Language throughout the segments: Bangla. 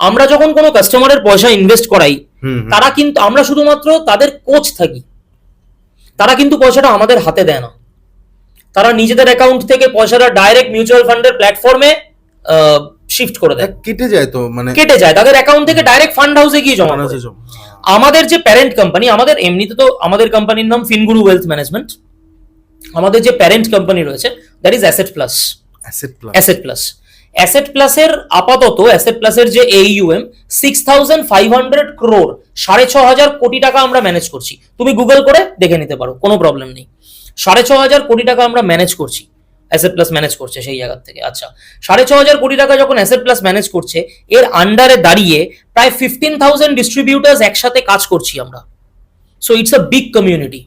আমরা যখন কোনো কাস্টমারের পয়সা ইনভেস্ট করাই, তারা কিন্তু, আমরা শুধুমাত্র তাদের কোচ থাকি, তারা কিন্তু পয়সাটা আমাদের হাতে দেয় না। তারা নিজেদের অ্যাকাউন্ট থেকে পয়সাটা ডাইরেক্ট মিউচুয়াল ফান্ডের প্ল্যাটফর্মে শিফট করে দেয়, কেটে যায়, তো মানে কেটে যায় তাদের অ্যাকাউন্ট থেকে ডাইরেক্ট ফান্ড হাউসে গিয়ে জমা করে। আমাদের যে প্যারেন্ট কোম্পানি, আমাদের এমনিতে তো আমাদের কোম্পানির নাম ফিনগুরু ওয়েলথ ম্যানেজমেন্ট, আমাদের যে প্যারেন্ট কোম্পানি রয়েছে that is asset plus. Asset প্লাসের আপাতত অ্যাসেট প্লাসের যে AUM 6,500 crore, 6,500 কোটি টাকা আমরা ম্যানেজ করছি। তুমি গুগল করে দেখে নিতে পারো, কোনো প্রবলেম নেই। 6,500 কোটি টাকা আমরা ম্যানেজ করছি, অ্যাসেট প্লাস ম্যানেজ করছে সেই জায়গা থেকে। আচ্ছা, 6,500 কোটি টাকা যখন অ্যাসেট প্লাস ম্যানেজ করছে, এর আন্ডারে দাঁড়িয়ে প্রায় 15,000 ডিস্ট্রিবিউটার্স একসাথে কাজ করছি আমরা। So it's a big community.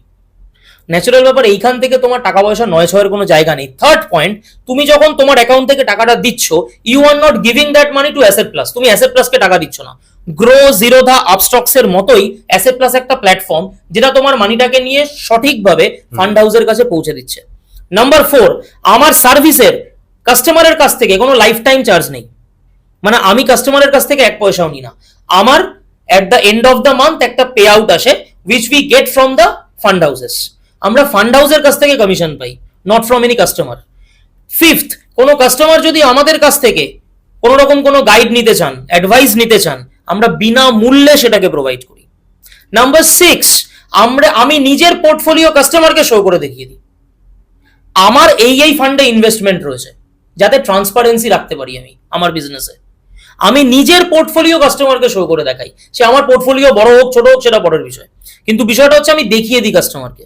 Natural ব্যাপার, এইখান থেকে তোমার টাকা পয়সা নয় ছয়ের কোনো জায়গা নেই। থার্ড পয়েন্ট, তুমি যখন তোমার অ্যাকাউন্ট থেকে টাকাটা দিচ্ছ, you are not giving that money to Asset Plus, তুমি অ্যাসেট প্লাসকে টাকা দিচ্ছ না। গ্রো, জিরোধা, আপস্টক্স এর মতোই অ্যাসেট প্লাস একটা প্ল্যাটফর্ম যেটা তোমার মানিটাকে নিয়ে সঠিকভাবে ফান্ড হাউসের কাছে পৌঁছে দিচ্ছে। নাম্বার 4, আমার সার্ভিসের কাস্টমারের কাছ থেকে কোনো লাইফ টাইম চার্জ নেই, মানে আমি কাস্টমারের কাছ থেকে এক পয়সাও নিই না। আমার at the end of the month একটা পে আউট আসে which we get from the fund houses. আমরা ফান্ড হাউসের কাছ থেকে commission pi, not from any customer. Fifth, কোনো কাস্টমার যদি আমাদের কাছ থেকে কোনো রকম কোনো গাইড নিতে চান, অ্যাডভাইস নিতে চান, আমরা বিনা মূল্যে সেটাকে প্রোভাইড করি। নাম্বার 6, আমি নিজের পোর্টফোলিও কাস্টমারকে শো করে দেখিয়ে দিই আমার এই ফান্ডে ইনভেস্টমেন্ট রয়েছে, যাতে ট্রান্সপারেন্সি রাখতে পারি আমি আমার বিজনেসে। আমি নিজের পোর্টফোলিও কাস্টমারকে শো করে দেখাই, সে আমার পোর্টফোলিও বড় হোক ছোট হোক সেটা পরের বিষয়, কিন্তু বিষয়টা হচ্ছে আমি দেখিয়ে দিই কাস্টমারকে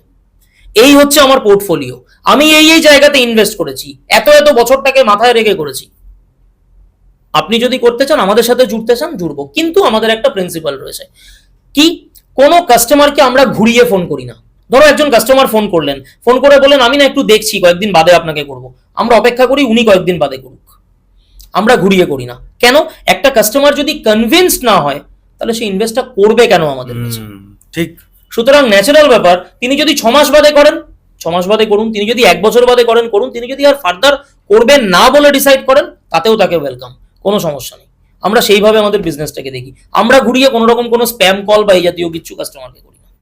এই হচ্ছে আমার পোর্টফোলিও, আমি এই জায়গাতে ইনভেস্ট করেছি, এত বছরটাকে মাথায় রেখে করেছি। আপনি যদি করতে চান, আমাদের সাথে জুড়তে চান, জুড়বো, কিন্তু আমাদের একটা প্রিন্সিপাল রয়েছে কি, কোনো কাস্টমারকে আমরা ঘুরিয়ে ফোন করি না। ধরো একজন কাস্টমার ফোন করলেন, ফোন করে বলেন আমি না একটু দেখছি, কয়েকদিন বাদে আপনাকে করব, আমরা অপেক্ষা করি উনি কয়েকদিন বাদে করুক, আমরা ঘুরিয়ে করি না। কেন? একটা কাস্টমার যদি কনভিন্সড না হয়, তাহলে সে ইনভেস্টটা করবে কেন আমাদের কাছে? ঠিক। সুতরাং ন্যাচারাল ব্যাপার, তিনি যদি 6 মাস বাদে করেন 6 মাস বাদে করুন, তিনি যদি 1 বছর বাদে করেন করুন, তিনি যদি আর ফার্দার করবেন না বলে ডিসাইড করেন, তাতেও তাকে ওয়েলকাম, কোনো সমস্যা নেই। আমরা সেইভাবে আমাদের বিজনেসটাকে দেখি, আমরা ঘুরিয়ে কোনো রকম কোনো স্প্যাম কল বা এই জাতীয় কিছু কাস্টমারকে